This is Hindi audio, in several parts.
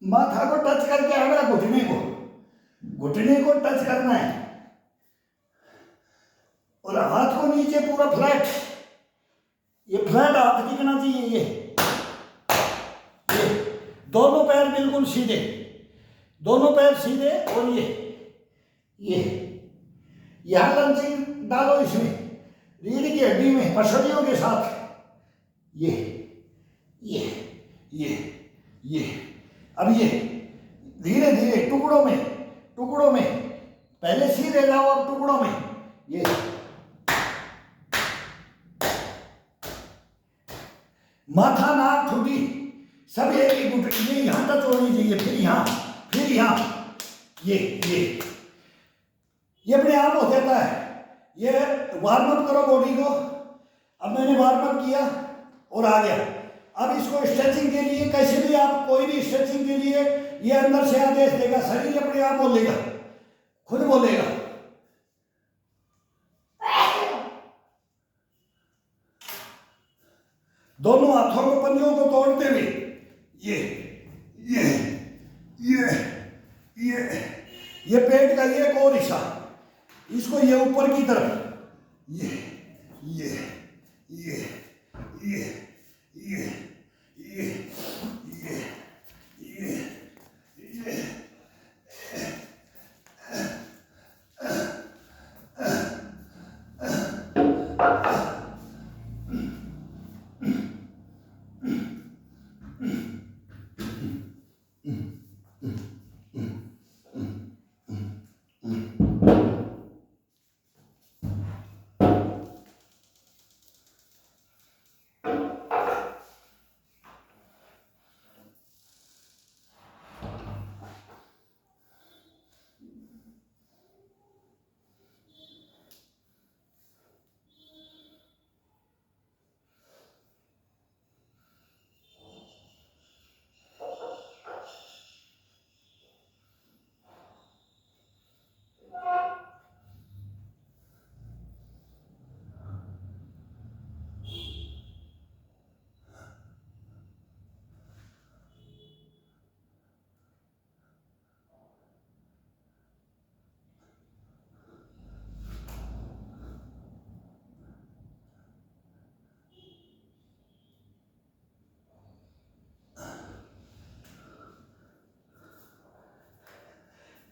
माथा को टच करके आएगा, घुटने को टच करना है और हाथ को नीचे पूरा फ्लैट, ये फ्लैट हाथ दिखना चाहिए। ये दोनों पैर बिल्कुल सीधे, दोनों पैर सीधे और ये यहां लंचिंग डालो इसमें, रीढ़ की हड्डी में पसलियों के साथ। ये अब ये धीरे धीरे टुकड़ों में पहले सीधे जाओ, अब टुकड़ों में। ये माथा नाक ठुड्डी सब एक ही घुटने, ये यहां तक होनी चाहिए, फिर यहां ये अपने आप हो जाता है। ये वार्म अप करो बॉडी को। अब मैंने वार्म अप किया और आ गया। अब इसको स्ट्रेचिंग के लिए, कैसे भी आप कोई भी स्ट्रेचिंग के लिए, ये अंदर से आदेश देगा, शरीर अपने आप बोलेगा, खुद बोलेगा। दोनों हाथों को, पंजों को तोड़ते हुए ये पेट का ये एक और हिस्सा, इसको ये ऊपर की तरफ,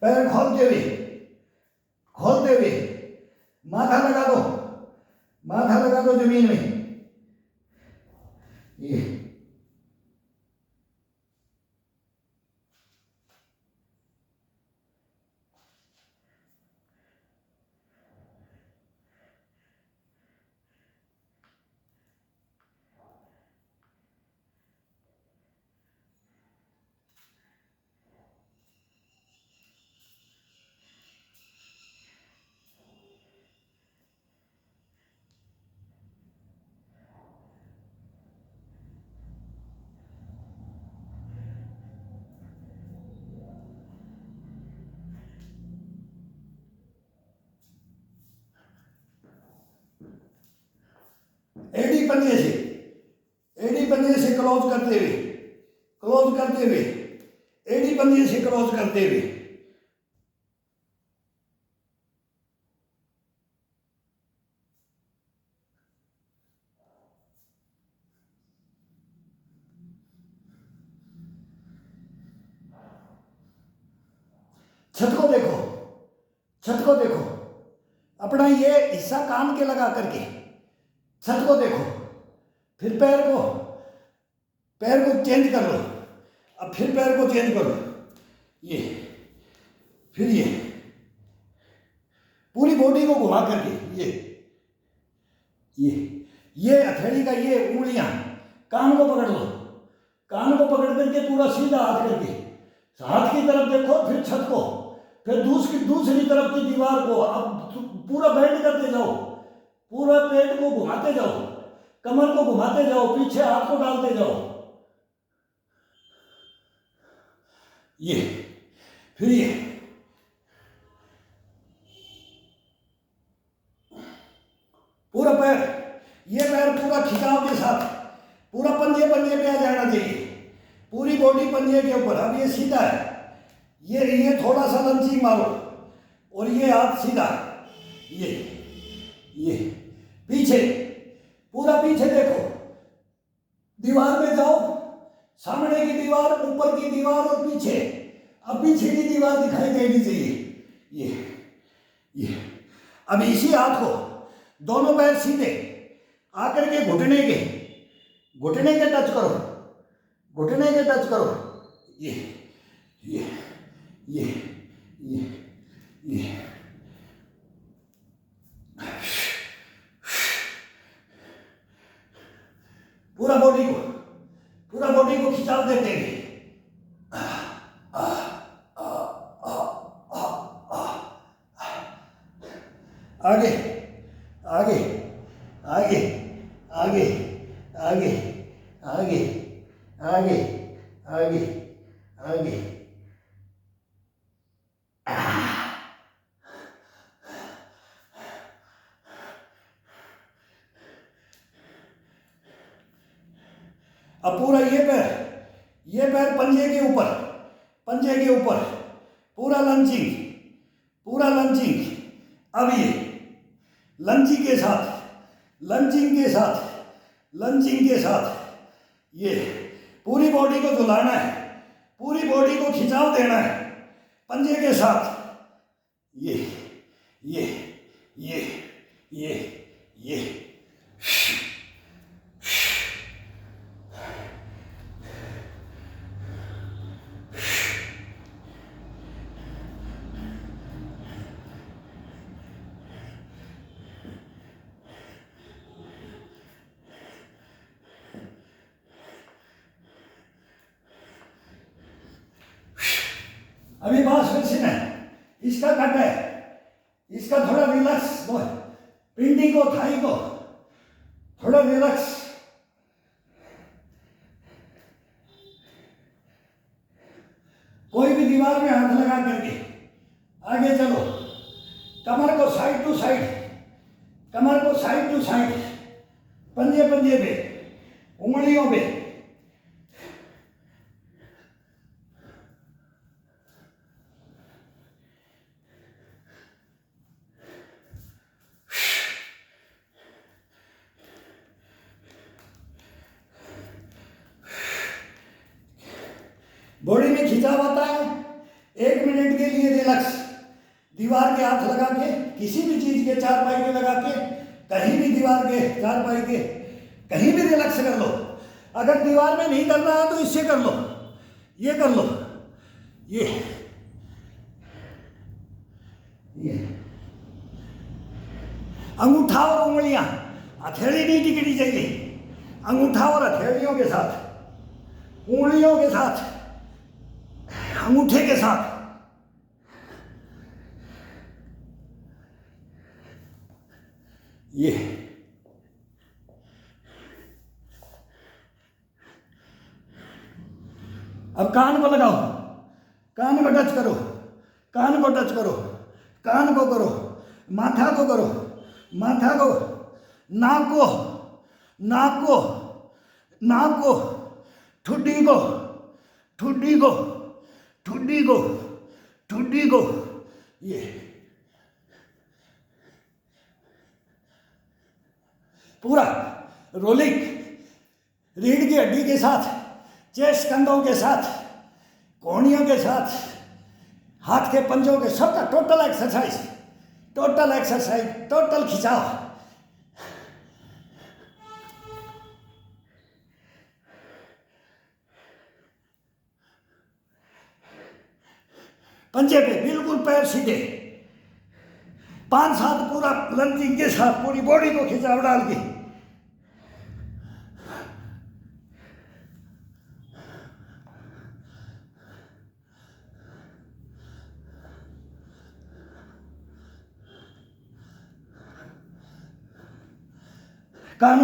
पैर खोलते हुए माथा लगा दो जमीन में। ये एडी पंजे से क्लोज करते हुए एडी पंजे से क्लोज करते हुए छत को देखो, अपना ये हिस्सा कान के लगा करके छत को देखो। फिर पैर को चेंज कर लो। अब फिर पैर को चेंज करो, फिर पूरी बॉडी को घुमा करके ये हथेली का ये उंगलियां कान को पकड़ लो, कान को पकड़ करके पूरा सीधा हाथ करके हाथ की तरफ देखो, फिर छत को, फिर दूसरी तरफ की दीवार को। अब पूरा बेंड करते जाओ, पूरा पेट को घुमाते जाओ, कमर को घुमाते जाओ, पीछे हाथ को डालते जाओ। फिर पूरा पैर, ये पैर पूरा खिंचाव के साथ पूरा पंजे पे आ जाना चाहिए। पूरी बॉडी पंजे के ऊपर। अब ये सीधा है, ये थोड़ा सा लंचिंग मारो और ये हाथ सीधा, ये पीछे, पूरा पीछे देखो, दीवार में जाओ, सामने की दीवार, ऊपर की दीवार और पीछे। अब पीछे की दीवार दिखाई देनी चाहिए, ये। अब इसी हाथ को दोनों पैर सीधे आकर के घुटने के टच करो, घुटने के टच करो, ये पूरा बॉडी को खिंचाव देते हैं। आगे आगे आगे आगे आगे आगे आगे आगे आगे। अब पूरा ये पैर पंजे के ऊपर पूरा लंचिंग। अब ये लंचिंग के साथ ये पूरी बॉडी को झुलाना है, पूरी बॉडी को खिंचाव देना है पंजे के साथ। ये अभी बांसुरी है, इसका कट है, इसका थोड़ा रिलैक्स, पिंडी को, थाई को थोड़ा रिलैक्स। कोई भी दीवार में हाथ लगा करके आगे चलो, कमर को साइड टू साइड, पंजे पे, उंगलियों पे। बॉडी में खिंचाव आता है, 1 मिनट के लिए रिलैक्स, दीवार के हाथ लगा के, किसी भी चीज के चारपाई के लगा के, कहीं भी दीवार के चारपाई के कहीं भी रिलैक्स कर लो। अगर दीवार में नहीं करना है तो इससे कर लो, ये कर लो, ये अंगूठा और उंगलियां, हथेली नहीं टिकनी चाहिए, अंगूठा और हथेलियों के साथ, उंगलियों के साथ, अंगूठे के साथ। ये अब कान को लगाओ, कान को टच करो, कान को टच करो, कान को करो, माथा को करो, माथा को, नाक को, नाक को, नाक को, ठुड्डी को, ठुड्डी को, ठुड्डी को, ठुड्डी को। ये पूरा रोलिंग, रीढ़ की हड्डी के साथ, चेस्ट कंधों के साथ, कोहनियों के साथ, हाथ के पंजों के, सबका टोटल एक्सरसाइज, टोटल खिंचाव। पंजे पे बिल्कुल पैर सीधे, 5-7 पूरा लंचिंग के साथ पूरी बॉडी को खिंचाव डाल के। कान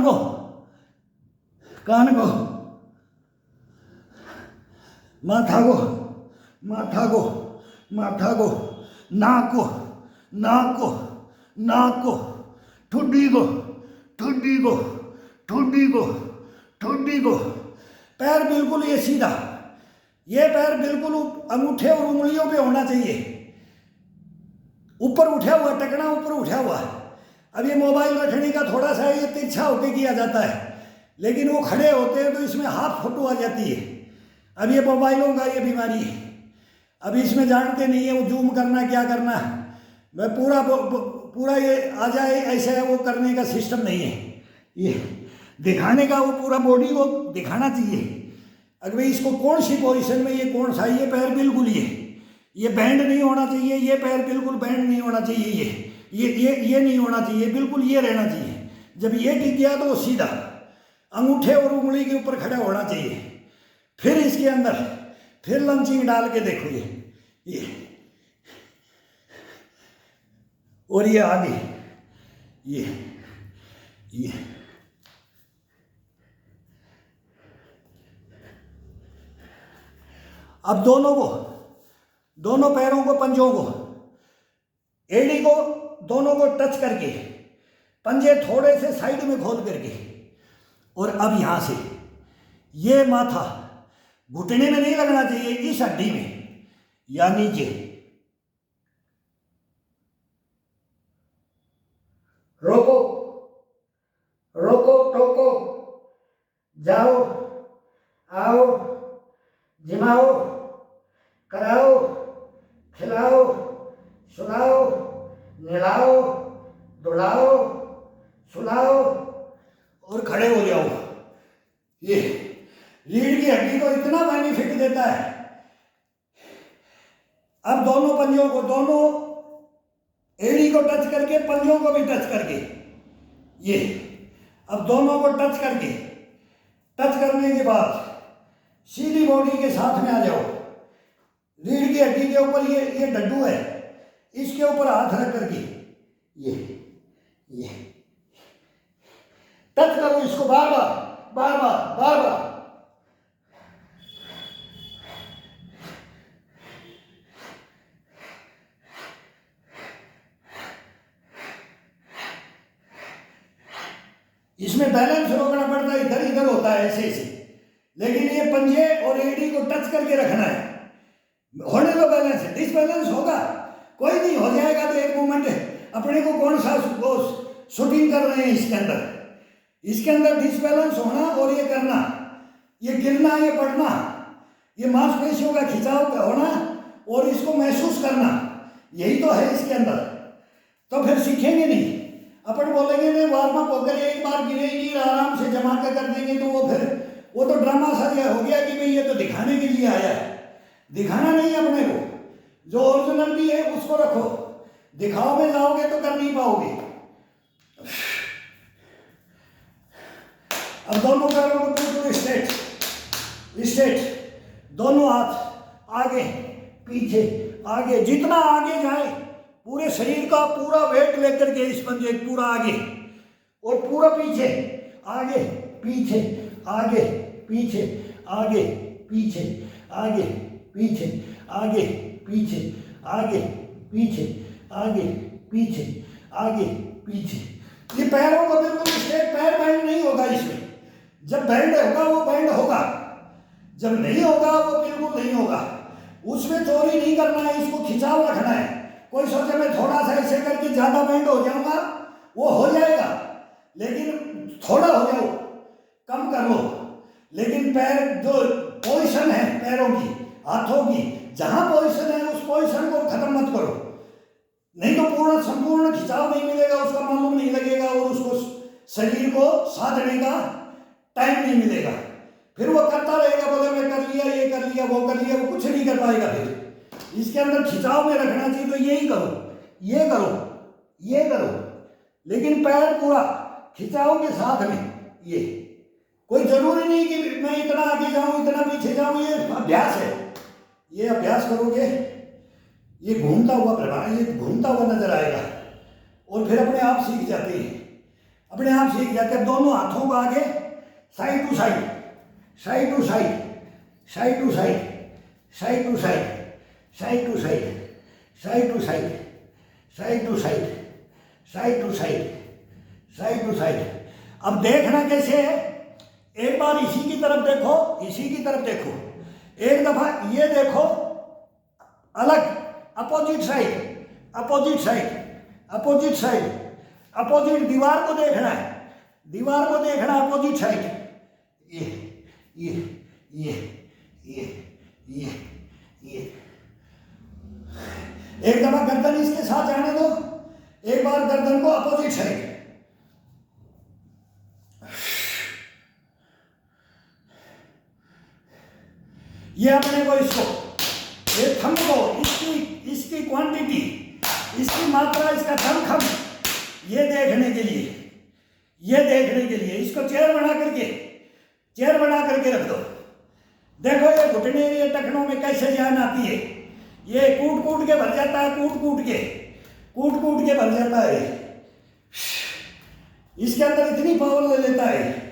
को, माथा को, माथा को, माथा को, नाक को, नाक को, नाक को, ठुड्डी को, ठुड्डी को, ठुड्डी को, ठुड्डी को। पैर बिल्कुल ये सीधा, ये पैर बिल्कुल अंगूठे और उंगलियों पे होना चाहिए, ऊपर उठा हुआ, टकना ऊपर उठा हुआ। अब ये मोबाइल रखने का थोड़ा सा ये तिरछा होके किया जाता है, लेकिन वो खड़े होते हैं तो इसमें हाफ फोटो आ जाती है। अब ये मोबाइलों का ये बीमारी है, अब इसमें जानते नहीं है वो जूम करना क्या करना, मैं पूरा ये आ जाए ऐसे है, वो करने का सिस्टम नहीं है। ये दिखाने का वो पूरा बॉडी को दिखाना चाहिए। अगर भाई इसको कौन सी पोजीशन में, ये कौन सा, ये पैर बिल्कुल ये बैंड नहीं होना चाहिए, ये पैर बिल्कुल बैंड नहीं होना चाहिए, ये नहीं होना चाहिए, बिल्कुल ये रहना चाहिए। जब ये टिक गया तो वो सीधा अंगूठे और उंगली के ऊपर खड़ा होना चाहिए। फिर इसके अंदर फिर लंचिंग डाल के देखो ये और ये आगे ये अब दोनों पैरों को, पंजों को, एड़ी को, दोनों को टच करके, पंजे थोड़े से साइड में खोल करके, और अब यहां से ये माथा घुटने में नहीं लगना चाहिए, इस हड्डी में या नीचे। रोको रोको टोको, जाओ आओ, जिमाओ, कराओ, खिलाओ, सुलाओ, नहलाओ, धुलाओ, सुलाओ और खड़े हो जाओ। ये रीढ़ की हड्डी को इतना बेनिफिट देता है। अब दोनों पंजों को, दोनों एड़ी को टच करके, पंजों को भी टच करके, ये अब दोनों को टच करने के बाद सीधी बॉडी के साथ में आ जाओ। रीढ़ की हड्डी के ऊपर ये डड्डू है, इसके ऊपर हाथ रख करके ये टच करो इसको बार बार। इसमें बैलेंस रोकना पड़ता है, इधर इधर होता है ऐसे, लेकिन ये पंजे और एड़ी को टच करके रखना है। होने दो बैलेंस है, डिसबैलेंस होगा कोई नहीं, हो जाएगा तो एक मोमेंट है। अपने को कौन सा शूटिंग कर रहे हैं इसके अंदर डिसबैलेंस होना और ये करना, ये गिरना, ये पड़ना, ये मांसपेशियों का खिंचाव होना और इसको महसूस करना, यही तो है इसके अंदर। तो फिर सीखेंगे नहीं, अपन बोलेंगे नहीं वार्म अप होकर एक बार गिरे ही नहीं, आराम से जमा कर देंगे तो वो तो ड्रामा सा हो गया कि भाई ये तो दिखाने के लिए आया है। दिखाना नहीं अपने को, जो ओरिजिनलिटी है उसको रखो। दिखाओ में जाओगे तो कर नहीं पाओगे। अब दोनों पैरों को बिल्कुल स्ट्रेट, दोनों हाथ आगे पीछे, आगे, जितना आगे जाए पूरे शरीर का पूरा वेट लेकर के इस पंजे पूरा आगे और पूरा पीछे, आगे पीछे, आगे पीछे, आगे पीछे, आगे पीछे, आगे पीछे, आगे पीछे, आगे पीछे, आगे पीछे। ये पैरों को बिल्कुल स्ट्रेट, पैर बैंड नहीं होगा इसमें। जब बैंड होगा वो बैंड होगा, जब नहीं होगा वो बिल्कुल नहीं होगा। उसमें चोरी नहीं करना है, इसको खिंचाव रखना है। कोई सोचे मैं थोड़ा सा ऐसे करके ज्यादा बैंड हो जाऊंगा, वो हो जाएगा, लेकिन थोड़ा हो जाओ, कम कर लो। लेकिन पैर जो पोजीशन है पैरों की, हाथों की, जहां पोजीशन है उस पोजीशन को खत्म मत करो, नहीं तो पूरा संपूर्ण खिंचाव नहीं मिलेगा, उसका मालूम नहीं लगेगा और उसको शरीर को साधने का टाइम नहीं मिलेगा। फिर वो करता रहेगा, बोले मैं कर लिया, ये कर लिया, वो कर लिया, वो कुछ नहीं कर पाएगा। फिर इसके अंदर खिंचाव में रखना चाहिए, तो यही करो, ये करो, ये करो, लेकिन पैर पूरा खिंचाव के साथ में। ये कोई जरूरी नहीं कि मैं इतना आगे जाऊं, इतना पीछे जाऊं, ये अभ्यास है। ये अभ्यास करोगे, ये घूमता हुआ प्रभाव, ये घूमता हुआ नजर आएगा और फिर अपने आप सीख जाते हैं, अपने आप सीख जाते हैं। दोनों हाथों को आगे, side to side, side to side, side to side, side to side, side to side, side to side, side to side, side to side, side to side. अब देखना कैसे है, एक बार इसी की तरफ देखो, इसी की तरफ देखो, एक दफा ये देखो अलग, opposite side, opposite side, opposite side, opposite दीवार को देखना है, दीवार को देखना अपोजिट साइड। ये ये ये ये ये ये एक दफा गर्दन इसके साथ जाने दो, एक बार गर्दन को अपोजिट साइड। ये अपने को इसको, ये थंब को, इसकी क्वांटिटी, इसकी मात्रा, इसका थंब खम, ये देखने के लिए, ये देखने के लिए इसको चेयर बना करके रख दो। देखो ये घुटने, ये टखनों में कैसे जान आती है, ये कूट कूट के भर जाता है, कूट कूट के भर जाता है। इसके अंदर इतनी पावर ले लेता है।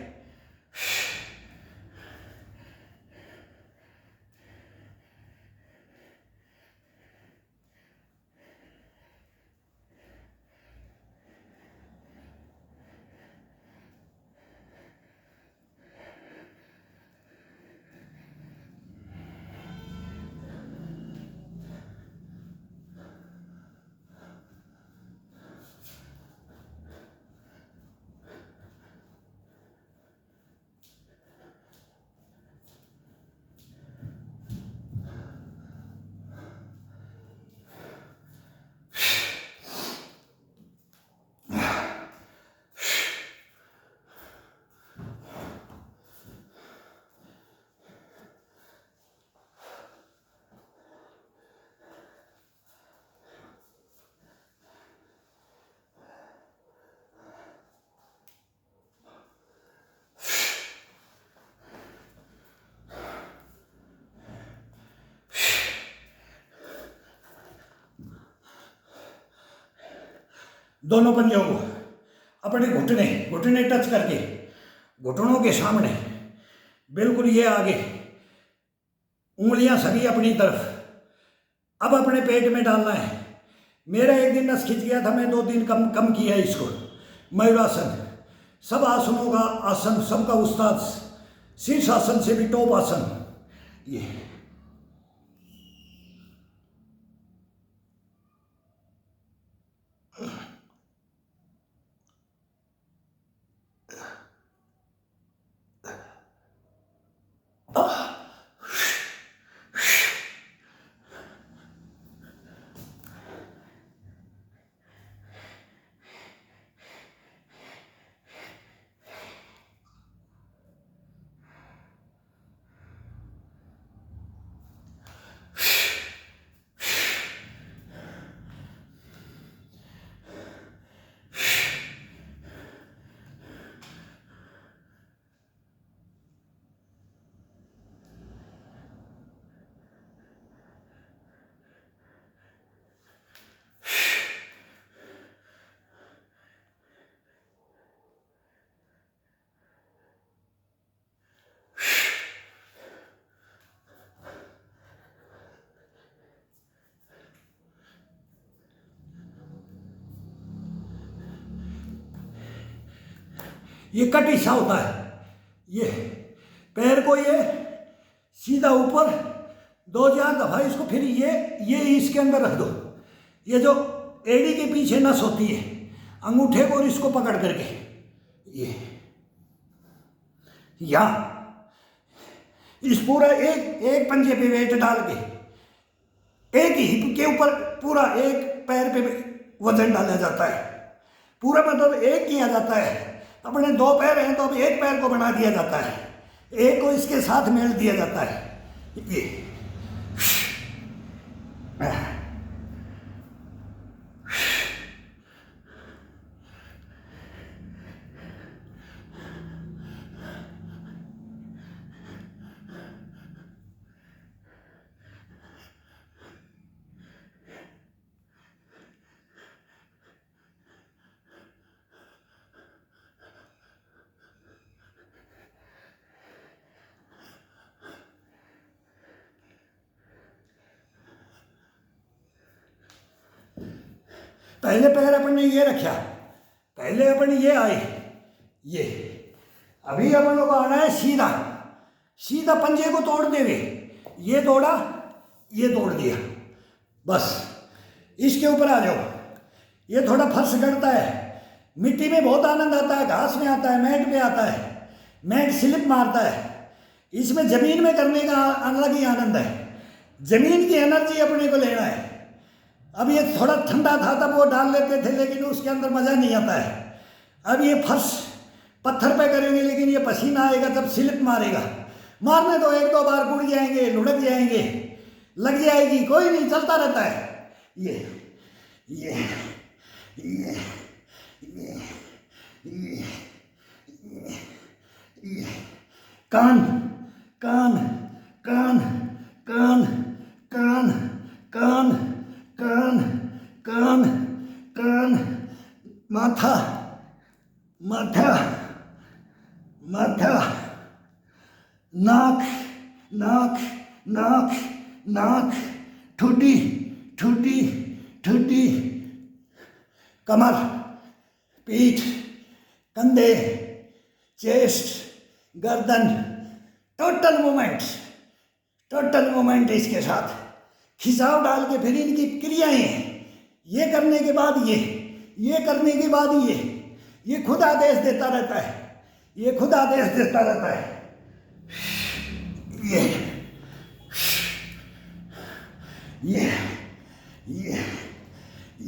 दोनों पंजों को अपने घुटने टच करके, घुटनों के सामने बिल्कुल ये आगे, उंगलियां सभी अपनी तरफ। अब अपने पेट में डालना है। मेरा एक दिन नस खिंच गया था, मैं 2 दिन कम किया इसको। मयूरासन, सब आसनों का आसन, सबका उस्ताद, शीर्षासन से भी टॉप आसन। ये ये कट हिस्सा होता है। ये पैर को ये सीधा ऊपर 2-4 दफा इसको, फिर ये इसके अंदर रख दो। ये जो एड़ी के पीछे नस होती है, अंगूठे को और इसको पकड़ करके ये यहाँ इस पूरा एक पंजे पे वेट डाल के, एक ही हिप के ऊपर पूरा एक पैर पे वजन डाला जाता है। पूरा मतलब एक किया जाता है। अपने 2 पैर हैं तो अब एक पैर को बना दिया जाता है, एक को इसके साथ मेल दिया जाता है। ये पहले पैर अपन ने ये रखा, पहले अपन ये आए, ये अभी अपन लोग आना है सीधा पंजे को तोड़ देवे। ये तोड़ा, ये तोड़ दिया, बस। इसके ऊपर आ जाओ। ये थोड़ा फर्श गड़ता है, मिट्टी में बहुत आनंद आता है, घास में आता है, मैट पे आता है, मैट स्लिप मारता है। इसमें जमीन में करने का अलग ही आनंद है, जमीन की एनर्जी अपने को लेना है। अब ये थोड़ा ठंडा था तब वो डाल लेते थे, लेकिन उसके अंदर मजा नहीं आता है। अब ये फर्श पत्थर पे करेंगे, लेकिन ये पसीना आएगा तब स्लिप मारेगा। मारने तो एक दो बार गुड़ जाएंगे, लुढ़क जाएंगे, लग जाएगी, कोई नहीं, चलता रहता है। ये ये ये ये ये ये कान कान कान कान कान कान कान कान कान, माथा माथा माथा, नाक नाक नाक नाक, ठुड्डी ठुड्डी ठुड्डी, कमर, पीठ, कंधे, चेस्ट, गर्दन, टोटल मूवमेंट इसके साथ खिंचाव डाल के फिर इनकी क्रियाएं, ये करने के बाद ये करने के बाद ये खुद आदेश देता रहता है, ये खुद आदेश देता रहता है।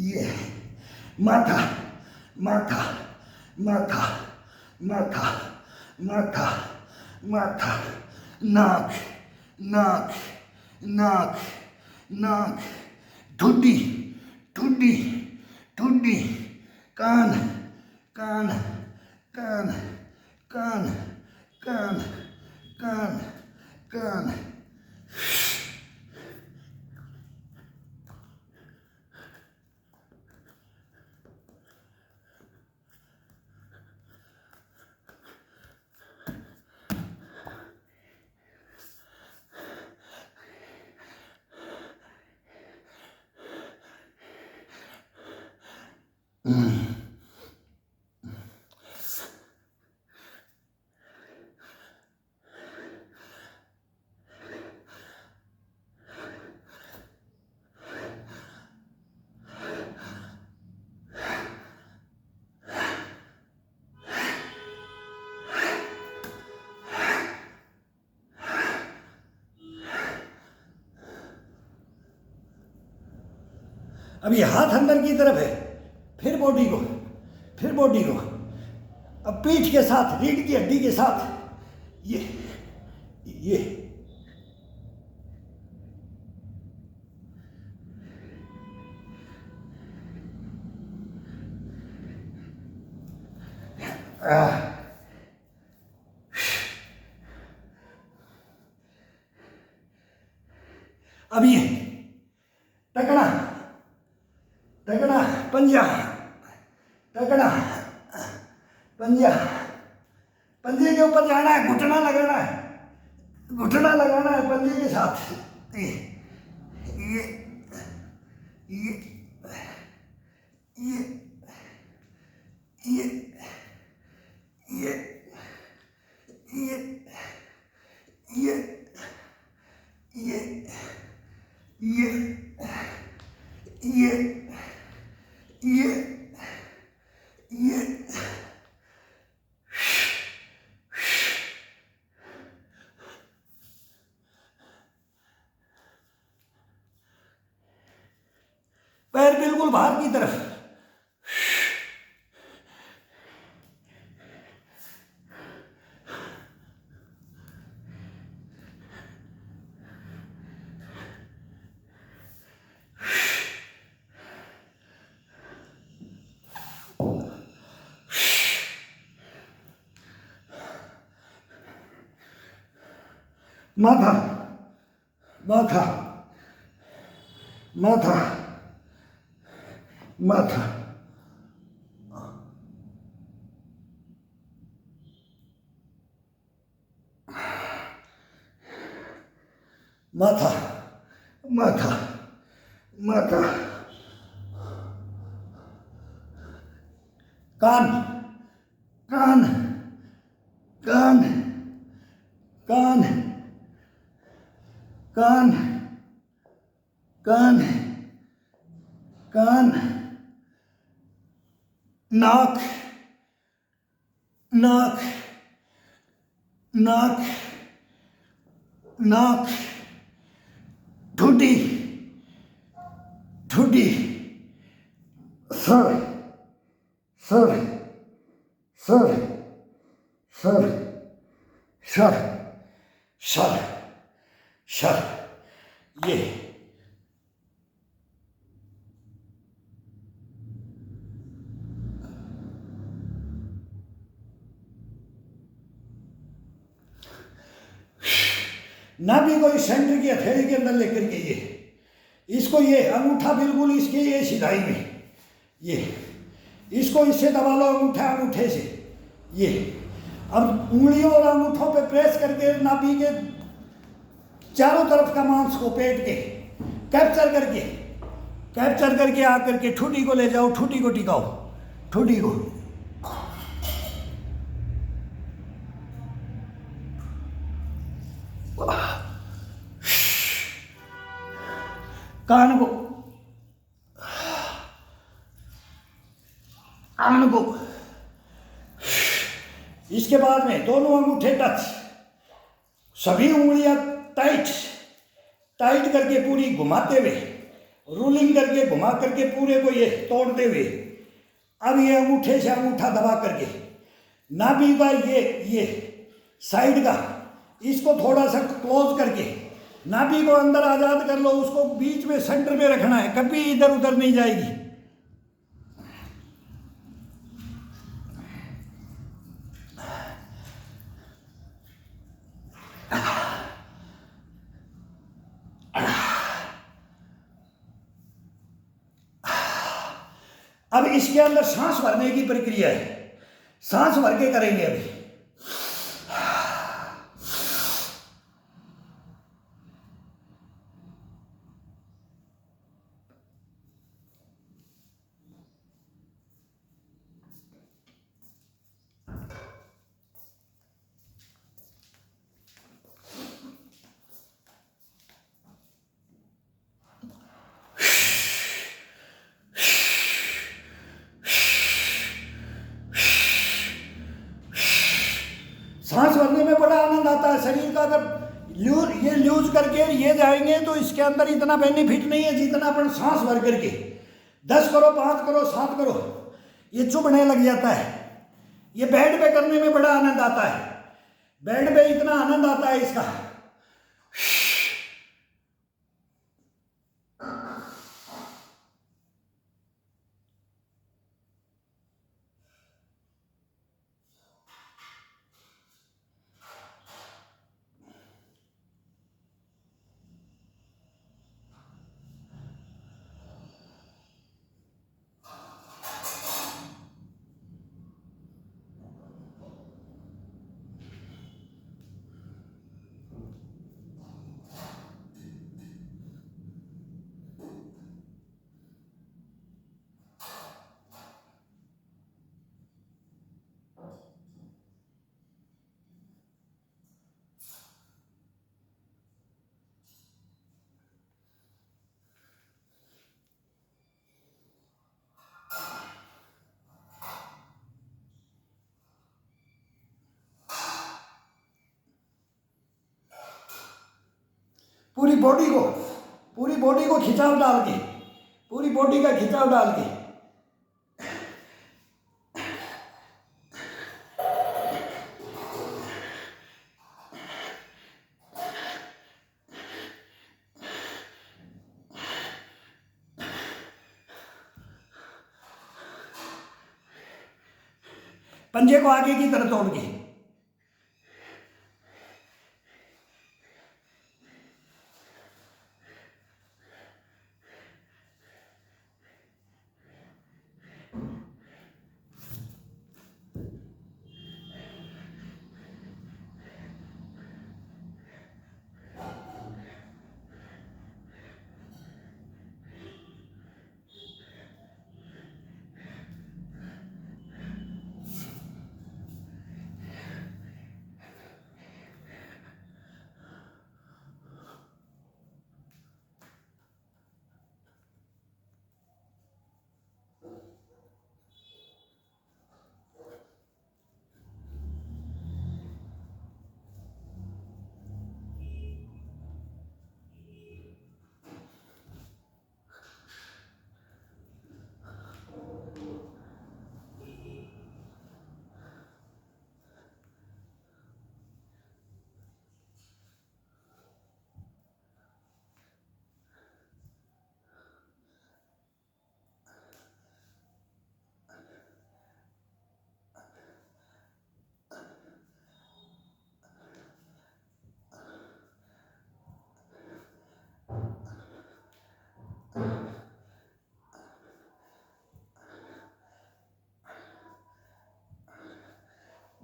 ये माथा माथा माथा माथा माथा माथा, नाक नाक नाक नाक, ठुड्डी ठुड्डी ठुड्डी, कान कान कान कान कान कान कान। अब ये हाथ अंदर की तरफ है, फिर बॉडी को, अब पीठ के साथ, रीढ़ की हड्डी के साथ, ये अब ये टकना टकना, पंजा टकना, पंजा, पंजे के ऊपर जाना है, घुटना लगाना है, पंजे के साथ। ये ये ये ये ये ये ये ये ये ये ये पैर बिल्कुल बाहर की तरफ, माथा माथा माथा माथा, माथा माथा माथा, कान कान कान कान कान कान कान, नाक नाक नाक नाक, ठुड्डी ठुड्डी, सर सर सर सर सर सर सर, ये नाभि को इस सेंटर की हथेली के अंदर लेकर के इसको ये अंगूठा बिल्कुल इसके ये सिधाई में, ये इसको इससे दबा लो अंगूठे से, ये अब उंगलियों और अंगूठों पे प्रेस करके नाभि के चारों तरफ का मांस को पेट के कैप्चर करके आकर के ठुड्डी को ले जाओ, ठुड्डी को टिकाओ, ठुड्डी को, कान को, कान को, इसके बाद में दोनों अंगूठे टच, सभी उंगलियां टाइट टाइट करके पूरी घुमाते हुए, रूलिंग करके घुमा करके पूरे को ये तोड़ते हुए, अब ये अंगूठे से अंगूठा दबा करके नाभि का ये साइड का इसको थोड़ा सा क्लोज करके नाभि को अंदर आजाद कर लो, उसको बीच में सेंटर में रखना है, कभी इधर उधर नहीं जाएगी। अब इसके अंदर सांस भरने की प्रक्रिया है, सांस भर के करेंगे अभी। सांस भरने में बड़ा आनंद आता है शरीर का। अगर ये लूज करके ये जाएंगे तो इसके अंदर इतना बेनिफिट नहीं है जितना अपन सांस भर करके 10 करो, 5 करो, 7 करो, ये चुभने लग जाता है। ये बेड पे करने में बड़ा आनंद आता है, बेड पे इतना आनंद आता है इसका। पूरी बॉडी को खिंचाव डाल के, पूरी बॉडी का खिंचाव डाल के पंजे को आगे की तरफ तोड़ के।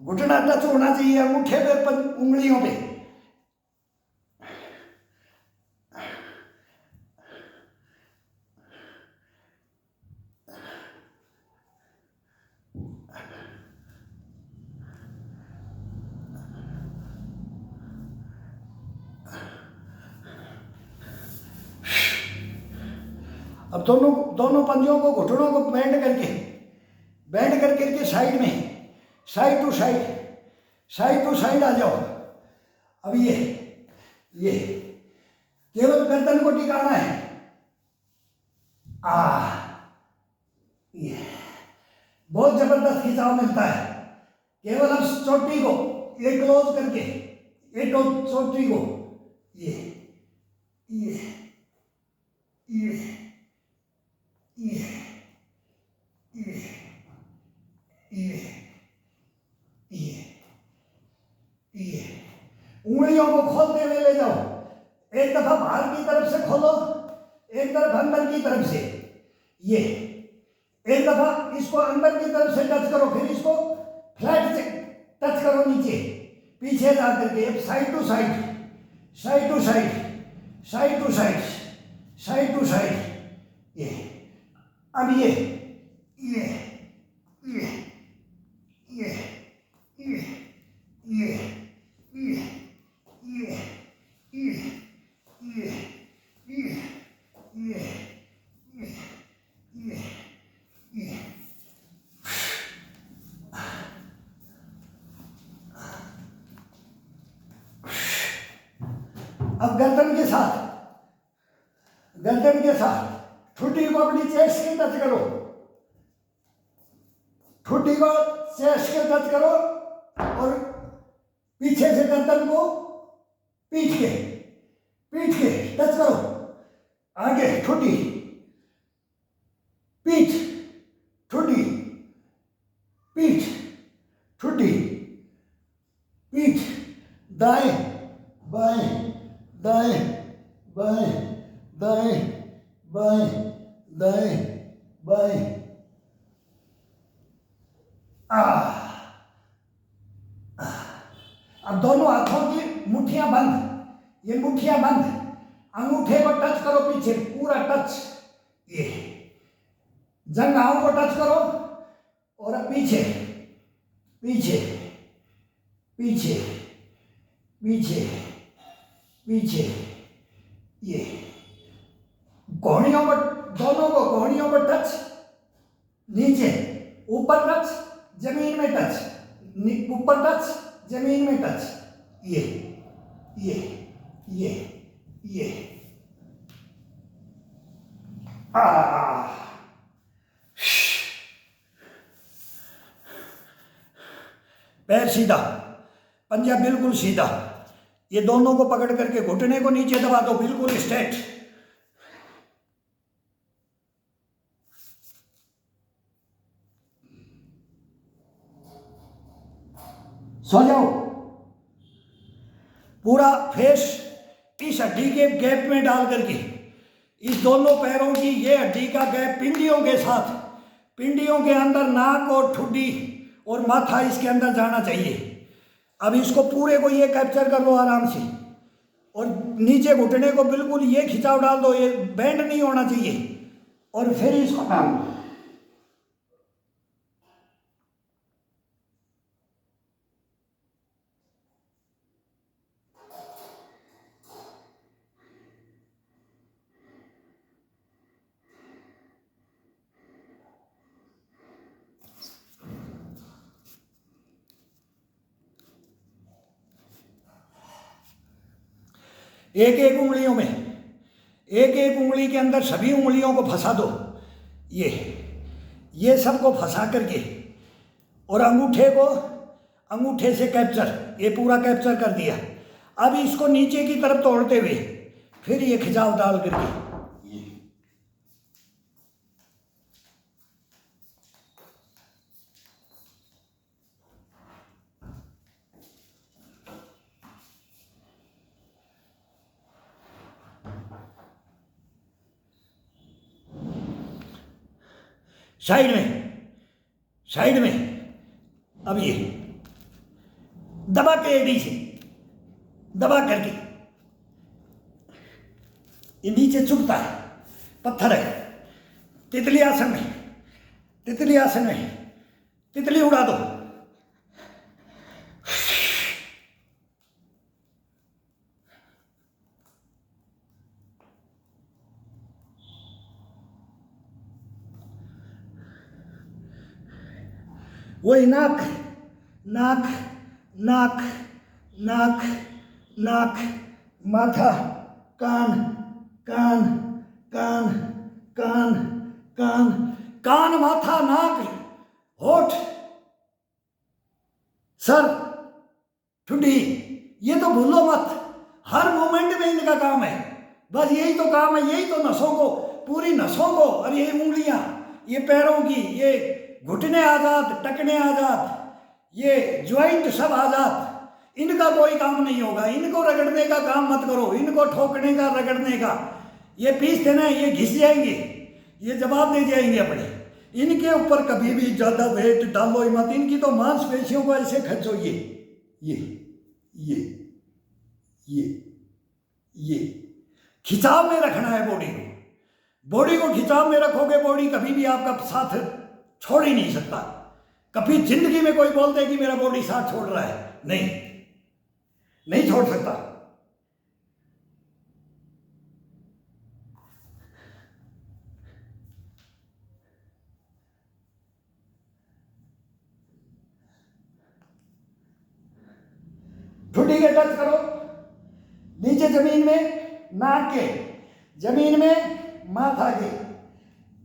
घुटना टच होना चाहिए अंगूठे पे, उंगलियों पे। अब दोनों दोनों पंजों को, घुटनों को बेंड करके साइड में, साइड टू साइड आ जाओ। अब ये केवल गर्दन को टिकाना है। ये बहुत जबरदस्त खिंचाव मिलता है। केवल अब चोटी को ये क्लोज करके, ये चोटी को ये उंगलियों को खोलते हुए ले जाओ। एक दफा बाहर की तरफ से खोलो, एक तरफ अंदर की तरफ से। ये एक दफा इसको अंदर की तरफ से टच करो, फिर इसको फ्लैट से टच करो नीचे, पीछे जा करके side to side, side to side, side to side, side to side. ये अब ये अब गर्दन के साथ ठुड्डी को अपनी चेस्ट के टच करो, ठुड्डी को चेस्ट के टच करो और पीछे से गर्दन को पीठ के टच करो। आगे ठुड्डी, पीठ, ठुड्डी, पीठ, ठुड्डी, पीठ, दाएं बाएं, दाएं बाएं, दाएं बाएं, दाएं बाएं। अब दोनों हाथों की मुट्ठियां बंद, ये मुट्ठियां बंद। अंगूठे को टच करो पीछे, पूरा टच। ये जंघाओं को टच करो और अब पीछे पीछे पीछे पीछे पीछे। ये घोड़ियों पर, दोनों को घोड़ियों पर टच, नीचे ऊपर टच, जमीन में टच, ऊपर टच, जमीन में टच। ये पैर सीधा, पंजा बिल्कुल सीधा। ये दोनों को पकड़ करके घुटने को नीचे दबा दो, बिल्कुल स्ट्रेट। सो जाओ। पूरा फेस इस हड्डी के गैप में डाल करके, इस दोनों पैरों की ये हड्डी का गैप पिंडियों के साथ, पिंडियों के अंदर नाक और ठुड्डी और माथा इसके अंदर जाना चाहिए। अब इसको पूरे को ये कैप्चर कर लो आराम से और नीचे घुटने को बिल्कुल ये खिंचाव डाल दो, ये बैंड नहीं होना चाहिए। और फिर इसको एक एक उंगलियों में, एक एक उंगली के अंदर सभी उंगलियों को फंसा दो। ये सबको फंसा करके और अंगूठे को, अंगूठे से कैप्चर, ये पूरा कैप्चर कर दिया। अब इसको नीचे की तरफ तोड़ते हुए फिर ये खिंचाव डाल करके साइड में, साइड में। अब ये दबा के एडी से दबा करके ये नीचे चुभता है, पत्थर है। तितली आसन में, तितली आसन में तितली उड़ा दो। वही नाक नाक नाक नाक नाक, माथा, कान कान कान कान कान कान, माथा, नाक, होठ, सर, ठुड्डी, ये तो भूलो मत। हर मोमेंट में इनका काम है, बस यही तो काम है, यही तो नसों को, पूरी नसों को, और ये उंगलियां, ये पैरों की, ये घुटने आजाद, टकने आजाद, ये ज्वाइंट सब आजाद। इनका कोई काम नहीं होगा। इनको रगड़ने का काम मत करो, इनको ठोकने का, रगड़ने का। ये पीस देना, ये घिस जाएंगे, ये जवाब दे जाएंगे अपने। इनके ऊपर कभी भी ज्यादा वेट डालो ही मत। इनकी तो मांसपेशियों को ऐसे खर्चो, ये ये ये ये ये खिंचाव में रखना है बॉडी को। बॉडी को खिंचाव में रखोगे, बॉडी कभी भी आपका साथ छोड़ ही नहीं सकता। कभी जिंदगी में कोई बोलते कि मेरा बॉडी साथ छोड़ रहा है, नहीं, नहीं छोड़ सकता। ठुड्डी के टच करो, नीचे जमीन में नाक के, जमीन में माथा के,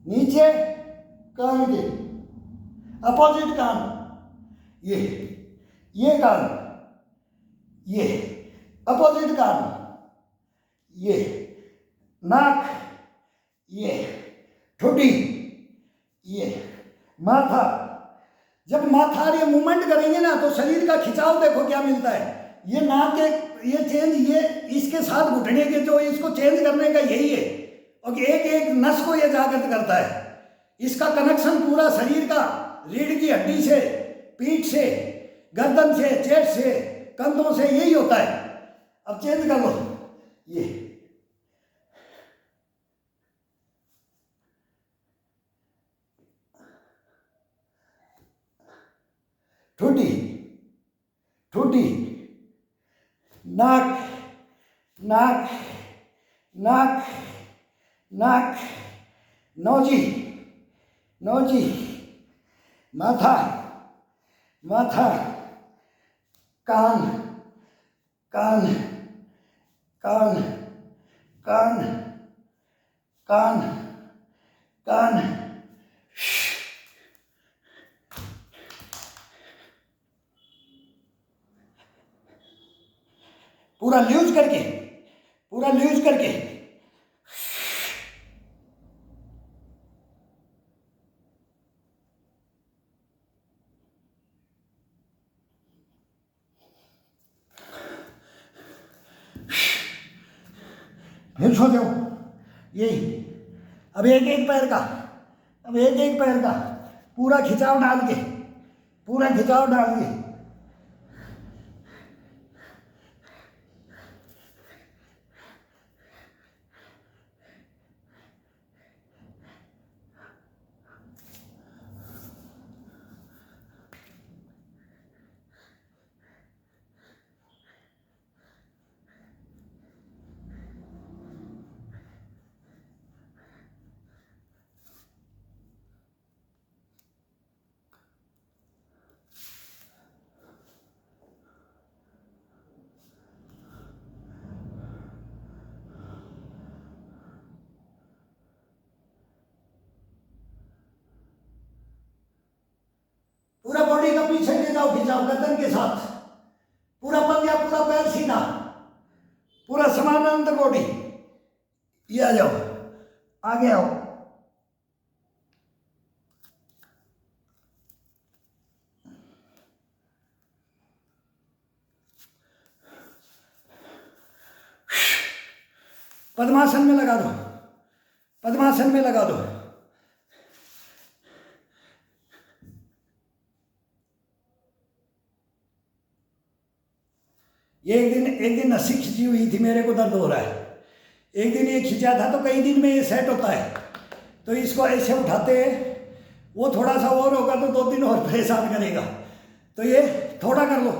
नीचे कान के, अपोजिट कान, ये कान, ये अपोजिट कान, ये नाक, ये ठुड्डी, ये माथा। जब माथा ये मूवमेंट करेंगे ना तो शरीर का खिंचाव देखो क्या मिलता है। ये नाक के ये चेंज, ये इसके साथ घुटने के जो इसको चेंज करने का यही है, और एक एक नस को ये जागृत करता है। इसका कनेक्शन पूरा शरीर का, रीढ़ की हड्डी से, पीठ से, गर्दन से, चेस्ट से, कंधों से, यही होता है। अब चेंज कर लो, ये ठुड्डी, ठुड्डी, नाक नाक नाक नाक, नौजी, नौजी, माथा, माथा, कान, कान, कान, कान, कान, कान, पूरा लूज करके, पूरा लूज करके। फिर सो जाओ, यही। अब एक एक पैर का, अब एक एक पैर का पूरा खिंचाव डाल के, पूरा खिंचाव डाल के। पूरा बॉडी का पीछे ले जाओ, खिंचाओ गर्दन के साथ, पूरा पंजा, पूरा पैर सीधा, पूरा समानांतर बॉडी। ये आ जाओ, आगे आओ। पद्मासन में लगा दो, पद्मासन में लगा दो। ये एक दिन रस्सी खिंची हुई थी, मेरे को दर्द हो रहा है। एक दिन ये खिंचा था तो कई दिन में ये सेट होता है। तो इसको ऐसे उठाते हैं, वो थोड़ा सा और होगा तो 2 दिन और परेशान करेगा। तो ये थोड़ा कर लो,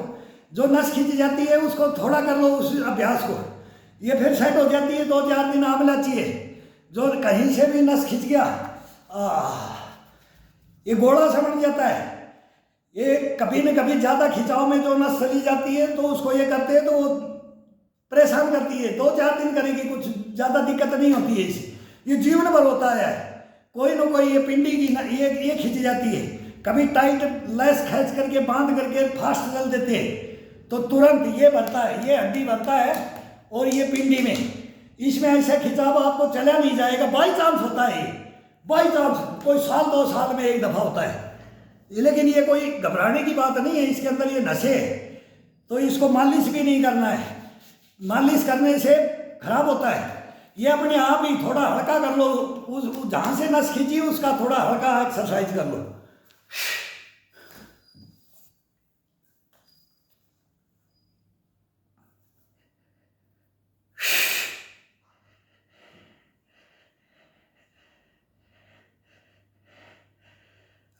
जो नस खिंच जाती है उसको थोड़ा कर लो उस अभ्यास को, ये फिर सेट हो जाती है। 2-4 दिन आंवला चाहिए। जो कहीं से भी नस खिंच गया ये गोला सा बन जाता है। ये कभी न कभी ज़्यादा खिंचाव में जो नस चली जाती है तो उसको ये करते हैं तो वो परेशान करती है। 2-4 दिन करेगी, कुछ ज़्यादा दिक्कत नहीं होती है इसे। ये जीवन भर होता है। कोई ना कोई ये पिंडी की ये खिंच जाती है। कभी टाइट लैस खींच करके बांध करके फास्ट चल देते हैं तो तुरंत ये बढ़ता है, ये हड्डी बढ़ता है और ये पिंडी में इसमें ऐसा खिंचाव आपको चला नहीं जाएगा। बाई चांस होता है, बाई चांस कोई 1-2 साल में एक दफ़ा होता है। लेकिन ये कोई घबराने की बात नहीं है। इसके अंदर ये नसें है तो इसको मालिश भी नहीं करना है। मालिश करने से खराब होता है। ये अपने आप ही थोड़ा हल्का कर लो, उस जहाँ से नस खींची उसका थोड़ा हल्का एक्सरसाइज कर लो।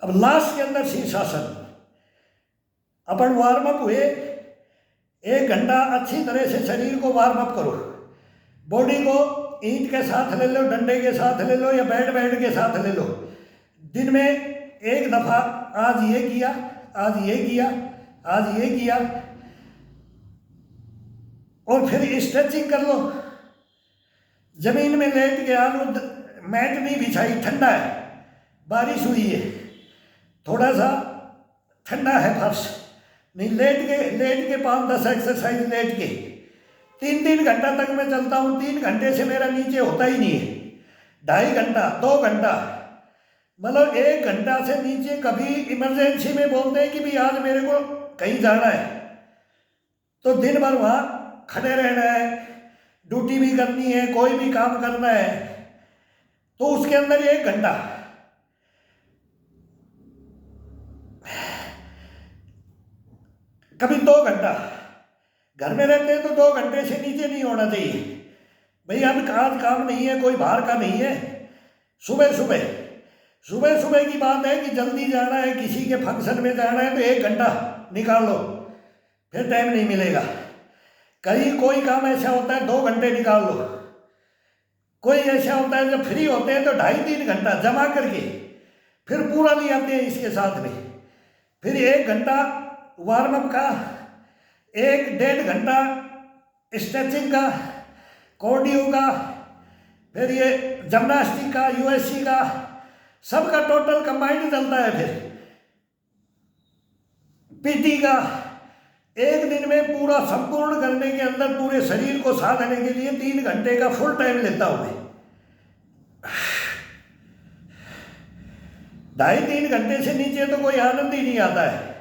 अब लास्ट के अंदर शीर्षासन। अपन वार्म अप हुए, 1 घंटा अच्छी तरह से शरीर को वार्म अप करो। बॉडी को ईंट के साथ ले लो, डंडे के साथ ले लो या बैट के साथ ले लो। दिन में 1 दफ़ा आज ये किया, आज ये किया, आज ये किया और फिर स्ट्रेचिंग कर लो। जमीन में लेट के आलू, मैट नहीं बिछाई, ठंडा है, बारिश हुई है, थोड़ा सा ठंडा है फर्श, नहीं लेट के 5-10 एक्सरसाइज लेट के 3-3 घंटा तक मैं चलता हूँ। 3 घंटे से मेरा नीचे होता ही नहीं है। 2.5 घंटा, 2 घंटा, मतलब 1 घंटा से नीचे। कभी इमरजेंसी में बोलते हैं कि भी आज मेरे को कहीं जाना है तो दिन भर वहाँ खड़े रहना है, ड्यूटी भी करनी है, कोई भी काम करना है तो उसके अंदर 1 घंटा। कभी 2 घंटा। घर में रहते हैं तो 2 घंटे से नीचे नहीं होना चाहिए। भाई अब आज काम नहीं है, कोई बाहर का नहीं है, सुबह सुबह की बात है कि जल्दी जाना है, किसी के फंक्शन में जाना है तो 1 घंटा निकाल लो, फिर टाइम नहीं मिलेगा। कहीं कोई काम ऐसा होता है 2 घंटे निकाल लो। कोई ऐसा होता है जब फ्री होते हैं तो 2.5-3 घंटा जमा करके फिर पूरा नहीं आते हैं इसके साथ में। फिर 1 घंटा वार्म अप का, 1-1.5 घंटा स्ट्रेचिंग का, कार्डियो का, फिर ये जिम्नास्टिक का, यूएससी का, सबका टोटल कंबाइंड चलता है। फिर पीटी का। एक दिन में पूरा संपूर्ण करने के अंदर पूरे शरीर को साथ देने के लिए 3 घंटे का फुल टाइम लेता हूँ मैं। 2.5-3 घंटे से नीचे तो कोई आनंद ही नहीं आता है।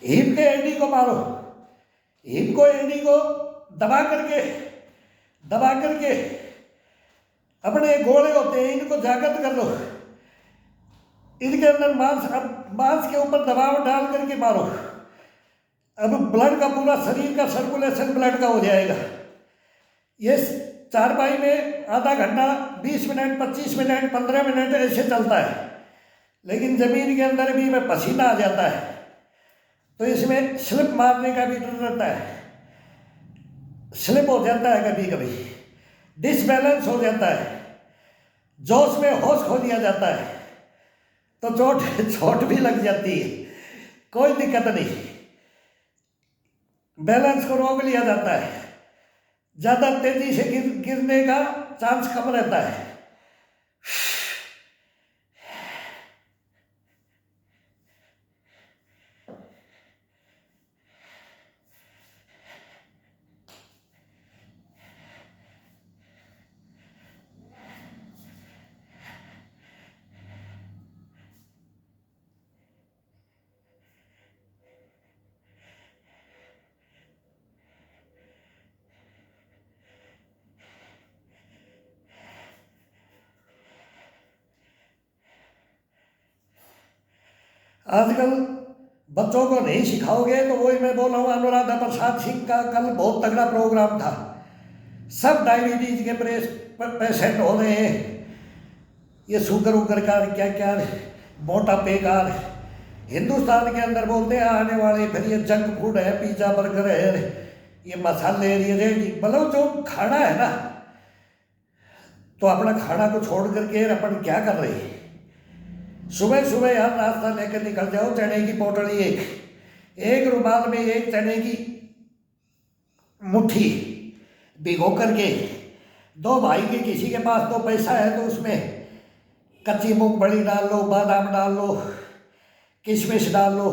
हिप के एडी को मारो, हिप को एडी को दबा करके अपने गोले होते हैं इनको जागृत कर लो। इनके अंदर मांस के ऊपर दबाव डाल करके मारो। अब ब्लड का पूरा शरीर का सर्कुलेशन ब्लड का हो जाएगा। ये चारपाई में आधा घंटा, 20 मिनट, 25 मिनट, 15 मिनट ऐसे चलता है। लेकिन जमीन के अंदर भी में पसीना आ जाता है तो इसमें स्लिप मारने का भी डर रहता है। स्लिप हो जाता है, कभी कभी डिसबैलेंस हो जाता है, जोश में होश खो दिया जाता है, तो चोट चोट भी लग जाती है, कोई दिक्कत नहीं, बैलेंस को रोक लिया जाता है, ज़्यादा तेजी से गिरने का चांस कम रहता है। आजकल बच्चों को नहीं सिखाओगे तो वही मैं बोल रहा हूँ, अनुराधा प्रसाद सिंह का कल बहुत तगड़ा प्रोग्राम था, सब डायबिटीज के पेशेंट हो रहे हैं, ये शुगर उगर का क्या क्या मोटापे का, हिंदुस्तान के अंदर बोलते हैं आने वाले, फिर ये जंक फूड है, पिज्ज़ा बर्गर है, ये मसाले, ये रेडी, मतलब जो खाना है ना, तो अपना खाना को छोड़ करके अपन क्या कर रहे हैं। सुबह सुबह यार नाश्ता लेकर निकल जाओ, चने की पोटली एक रुमाल में एक चने की मुट्ठी भिगो करके, दो भाई के किसी के पास तो पैसा है तो उसमें कच्ची मूंगफली डाल लो, बादाम डाल लो, किशमिश डाल लो,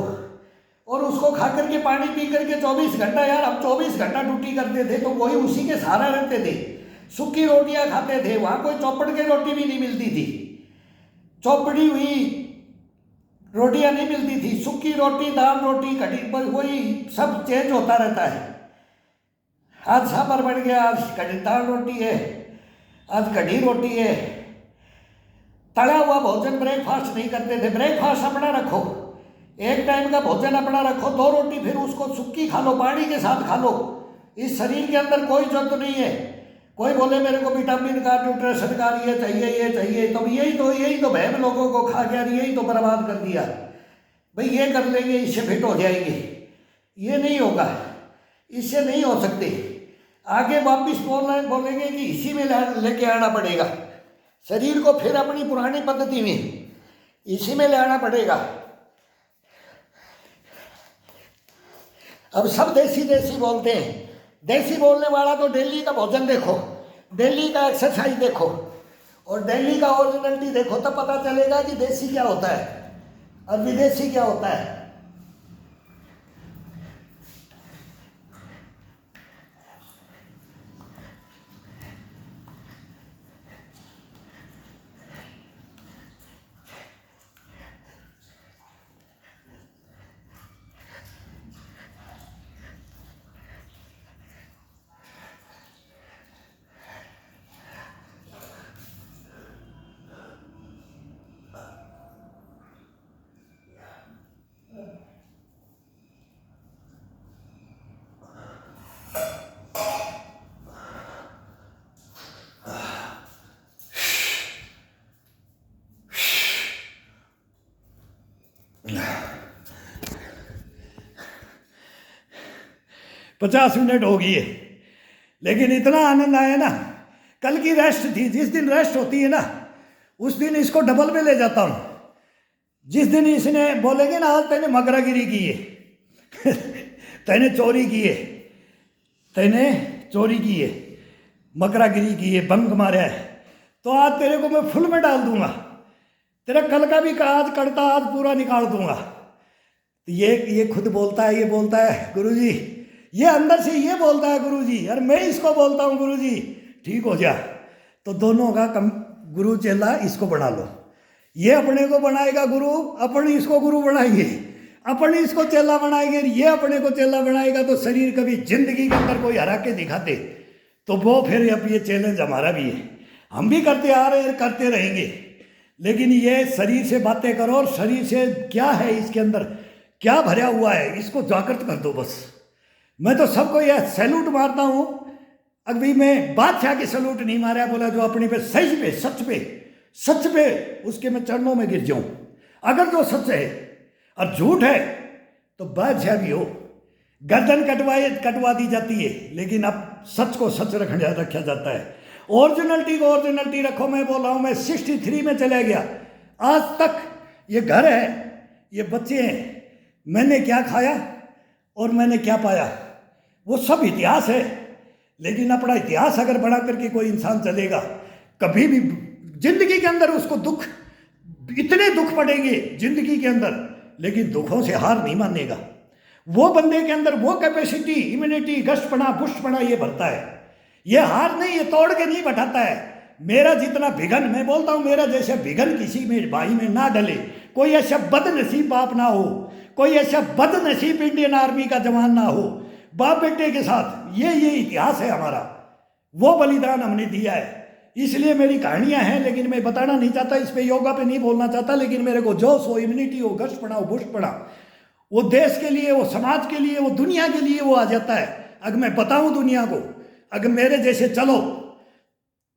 और उसको खा करके पानी पी करके 24 घंटा, यार हम 24 घंटा ड्यूटी करते थे तो वही उसी के सहारा रहते थे, सूखी रोटियां खाते थे, वहाँ कोई चौपड़ की रोटी भी नहीं मिलती थी, चौपड़ी हुई रोटियां नहीं मिलती थी, सूखी रोटी, दाल रोटी, कढ़ी, पर वही सब चेंज होता रहता है। आज सांभर बन गया, आज कढ़ी दाल रोटी है, आज कढ़ी रोटी है, तला हुआ भोजन ब्रेकफास्ट नहीं करते थे, ब्रेकफास्ट अपना रखो, एक टाइम का भोजन अपना रखो, 2 रोटी फिर उसको सूखी खा लो, पानी के साथ खा लो, इस शरीर के अंदर कोई जरूरत नहीं है। कोई बोले मेरे को विटामिन का, न्यूट्रिशन का ये चाहिए, तो यही तो बहन लोगों को खा गया, यही तो बर्बाद कर दिया, भाई ये कर लेंगे इससे फिट हो जाएंगे, ये नहीं होगा, इससे नहीं हो सकते, आगे वापिस बोलेंगे कि इसी में लेके आना पड़ेगा शरीर को, फिर अपनी पुरानी पद्धति में इसी में ले आना पड़ेगा। अब सब देसी बोलते हैं, देसी बोलने वाला तो दिल्ली का भोजन देखो, दिल्ली का एक्सरसाइज देखो, और दिल्ली का ओरिजिनलिटी देखो, तब पता चलेगा कि देसी क्या होता है और विदेशी क्या होता है। पचास मिनट हो गई है, लेकिन इतना आनंद आया ना, कल की रेस्ट थी, जिस दिन रेस्ट होती है ना उस दिन इसको डबल में ले जाता हूँ। जिस दिन इसने बोलेंगे ना आज तेने मगरागिरी की है तेने चोरी की है, मगरागिरी की है, बंक मारा है, तो आज तेरे को मैं फुल में डाल दूंगा, तेरा कल का भी आज करता आज पूरा निकाल दूंगा। तो ये खुद बोलता है, ये बोलता है गुरुजी, ये अंदर से ये बोलता है गुरुजी, और मैं इसको बोलता हूँ गुरुजी ठीक हो जा। तो दोनों का गुरु चेला इसको बना लो, ये अपने को बनाएगा गुरु, अपन इसको गुरु बनाएंगे, अपन इसको चेला बनाएंगे, ये अपने को चेला बनाएगा। तो शरीर कभी जिंदगी के अंदर कोई हरा के दिखाते तो वो फिर अब ये चैलेंज हमारा भी है, हम भी करते आ रहे हैं, करते रहेंगे, लेकिन ये शरीर से बातें करो और शरीर से क्या है, इसके अंदर क्या भरा हुआ है, इसको जागृत कर दो बस। मैं तो सबको यह सैल्यूट मारता हूँ, अभी मैं बादशाह की सैल्यूट नहीं मारा, बोला जो अपनी पे सही पे सच पे उसके मैं चरणों में गिर जाऊं। अगर जो सच है और झूठ है तो बादशाह भी हो, गर्दन कटवा दी जाती है, लेकिन अब सच को सच रखा जाता है। ओरिजिनलिटी को ओरिजिनलिटी रखो। मैं बोल रहा हूँ, मैं 63 में चला गया, आज तक ये घर है, ये बच्चे हैं, मैंने क्या खाया और मैंने क्या पाया वो सब इतिहास है। लेकिन अपना इतिहास अगर बना करके कोई इंसान चलेगा, कभी भी जिंदगी के अंदर उसको दुख, इतने दुख पड़ेंगे जिंदगी के अंदर, लेकिन दुखों से हार नहीं मानेगा। वो बंदे के अंदर वो कैपेसिटी, इम्यूनिटी, गश्तपना, पुष्टपना ये भरता है। ये हार नहीं, ये तोड़ के नहीं बैठाता है। मेरा जितना विघन, मैं बोलता हूँ, मेरा जैसे विघन किसी में भाई में ना डले। कोई ऐसा बदनसीब बाप ना हो, कोई ऐसा बदनसीब इंडियन आर्मी का जवान ना हो बाप बेटे के साथ। ये इतिहास है हमारा, वो बलिदान हमने दिया है। इसलिए मेरी कहानियां हैं, लेकिन मैं बताना नहीं चाहता, इस पे योगा पे नहीं बोलना चाहता। लेकिन मेरे को जोश हो, इम्यूनिटी हो, गश्तपना हो, पुष्टपना, वो देश के लिए, वो समाज के लिए, वो दुनिया के लिए वो आ जाता है। अगर मैं बताऊं दुनिया को, अगर मेरे जैसे चलो,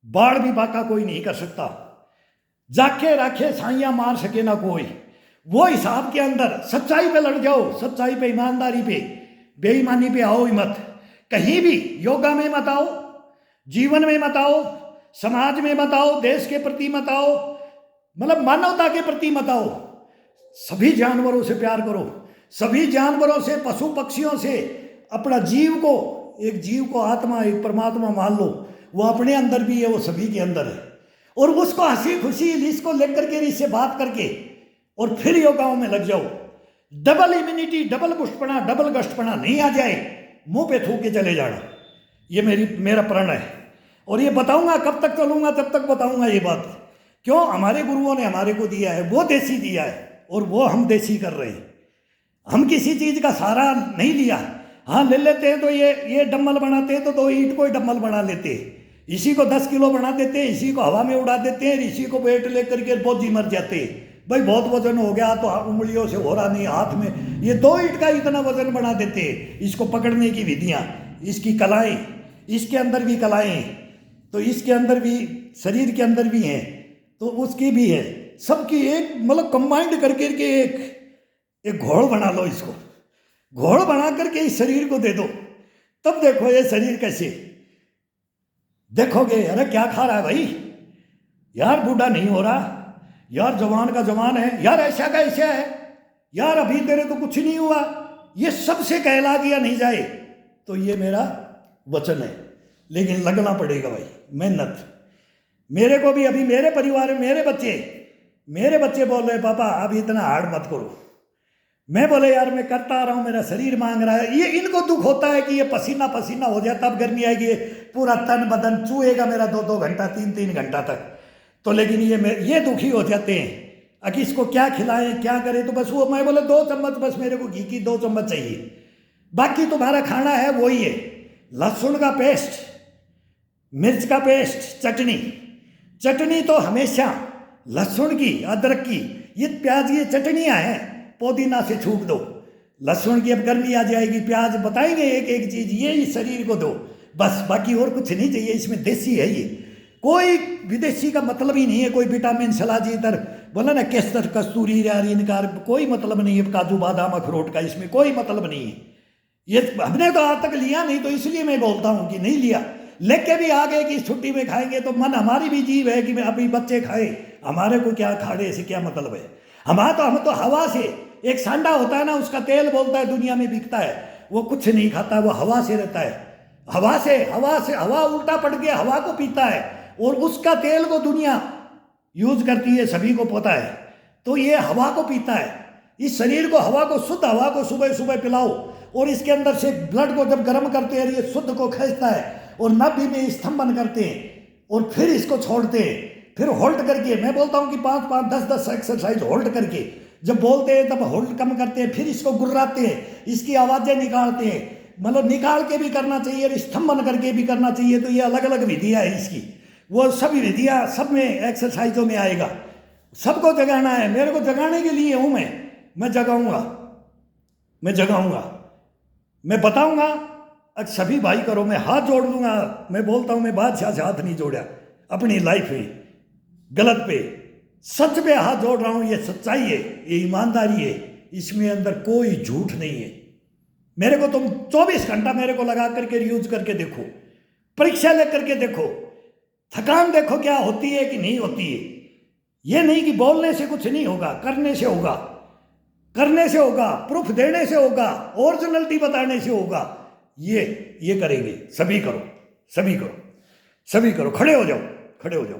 बाढ़ भी बाका कोई नहीं कर सकता, जाके राखे साइयां मार सके ना कोई। वो हिसाब के अंदर सच्चाई पे लड़ जाओ, सच्चाई पे, ईमानदारी पे, बेईमानी पे आओ ही मत। कहीं भी योगा में मत आओ, जीवन में मत आओ, समाज में मत आओ, देश के प्रति मत आओ, मतलब मानवता के प्रति मत आओ। सभी जानवरों से प्यार करो, सभी जानवरों से, पशु पक्षियों से। अपना जीव को, एक जीव को आत्मा, एक परमात्मा मान लो। वो अपने अंदर भी है, वो सभी के अंदर है। और उसको हंसी खुशी इसको लेकर के, इससे बात करके, और फिर योगाओं में लग जाओ। डबल इम्यूनिटी, डबल पुष्टपना, डबल गश्तपना नहीं आ जाए, मुंह पे थूक के चले जाना। ये मेरा प्रण है। और ये बताऊंगा, कब तक चलूंगा तब तक बताऊंगा ये बात। क्यों? हमारे गुरुओं ने हमारे को दिया है, वो देसी दिया है, और वो हम देसी कर रहे हैं। हम किसी चीज का सहारा नहीं लिया। हाँ, ले लेते हैं तो ये डम्बल बनाते हैं तो 2 ईंट को ही डम्बल बना लेते हैं, इसी को 10 किलो बना देते हैं, इसी को हवा में उड़ा देते हैं, इसी को वेट लेकर के फौजी मर जाते हैं। भाई बहुत वजन हो गया तो उंगलियों से हो रहा नहीं, हाथ में ये 2 ईंट का इतना वजन बना देते हैं। इसको पकड़ने की विधियां, इसकी कलाएं, इसके अंदर भी कलाएं, तो इसके अंदर भी, शरीर के अंदर भी हैं, तो उसकी भी है, सबकी एक मतलब कंबाइंड करके एक घोड़ बना लो। इसको घोड़ बना करके इस शरीर को दे दो, तब देखो ये शरीर कैसे देखोगे। अरे क्या खा रहा है भाई यार, बूढ़ा नहीं हो रहा यार, जवान का जवान है यार, ऐसा का ऐसा है यार, अभी तेरे तो कुछ नहीं हुआ। ये सबसे कहला दिया नहीं जाए तो ये मेरा वचन है। लेकिन लगना पड़ेगा भाई, मेहनत। मेरे को भी अभी मेरे परिवार में मेरे बच्चे बोल रहे पापा अभी इतना हार्ड मत करो। मैं बोले यार मैं करता आ रहा हूँ, मेरा शरीर मांग रहा है। ये इनको दुख होता है कि ये पसीना पसीना हो जाए, तब गर्मी आएगी, पूरा तन बदन चूहेगा मेरा 2-2 घंटा, 3-3 घंटा तक। तो लेकिन ये दुखी हो जाते हैं, अगर इसको क्या खिलाएं क्या करें। तो बस वो मैं बोले 2 चम्मच, बस मेरे को घी की 2 चम्मच चाहिए, बाकी तुम्हारा खाना है वही है। लहसुन का पेस्ट, मिर्च का पेस्ट, चटनी तो हमेशा लहसुन की, अदरक की, ये प्याज, ये चटनियाँ हैं, पुदीना से छूट दो। लहसुन की अब गर्मी आ जाएगी, प्याज बताएंगे एक एक चीज, ये इस शरीर को दो बस, बाकी और कुछ नहीं चाहिए। इसमें देसी है, ये कोई विदेशी का मतलब ही नहीं है। कोई विटामिन सलाजी इधर बोला ना, केसर, कस्तूरी, इनका कोई मतलब नहीं है। काजू बादाम अखरोट का इसमें कोई मतलब नहीं है। ये हमने तो आज तक लिया नहीं, तो इसलिए मैं बोलता हूँ कि नहीं लिया। लेके भी आ गए कि छुट्टी में खाएंगे, तो मन हमारी भी जीव है कि अभी बच्चे खाए, हमारे को क्या खाने से क्या मतलब है। हम तो हवा से, एक सांडा होता है ना, उसका तेल बोलता है दुनिया में बिकता है, वो कुछ नहीं खाता, वो हवा से रहता है। हवा उल्टा पड़ के हवा को पीता है, और उसका तेल को दुनिया यूज करती है, सभी को पता है। तो ये हवा को पीता है। इस शरीर को, हवा को, शुद्ध हवा को सुबह सुबह पिलाओ, और इसके अंदर से ब्लड को जब गर्म करते हैं, ये शुद्ध को खींचता है, और नाभि में स्तंभन करते हैं, और फिर इसको छोड़ते हैं। फिर होल्ड करके, मैं बोलता हूँ कि 5-5, 10-10 एक्सरसाइज होल्ड करके, जब बोलते हैं तब होल्ड कम करते हैं, फिर इसको गुर्राते हैं, इसकी आवाज़ें निकालते हैं, मतलब निकाल के भी करना चाहिए और स्तंभन करके भी करना चाहिए। तो ये अलग अलग विधियाँ है इसकी, वो सभी विधियाँ सब में एक्सरसाइजों में आएगा। सबको जगाना है, मेरे को जगाने के लिए हूँ मैं जगाऊँगा, मैं बताऊँगा। अब सभी भाई करो, मैं हाथ जोड़ दूंगा। मैं बोलता हूँ, मैं बादशाह से हाथ नहीं जोड़ा अपनी लाइफ में, गलत पे, सच पे हाथ जोड़ रहा हूँ। ये सच्चाई है, ये ईमानदारी है, इसमें अंदर कोई झूठ नहीं है। मेरे को तुम 24 घंटा मेरे को लगा करके यूज करके देखो, परीक्षा लेकर के देखो, थकान देखो क्या होती है कि नहीं होती है। ये नहीं कि बोलने से कुछ नहीं होगा, करने से होगा, करने से होगा, प्रूफ देने से होगा, ओरिजिनलिटी बताने से होगा। ये करेंगे। सभी करो, सभी करो, सभी करो। खड़े हो जाओ, खड़े हो जाओ।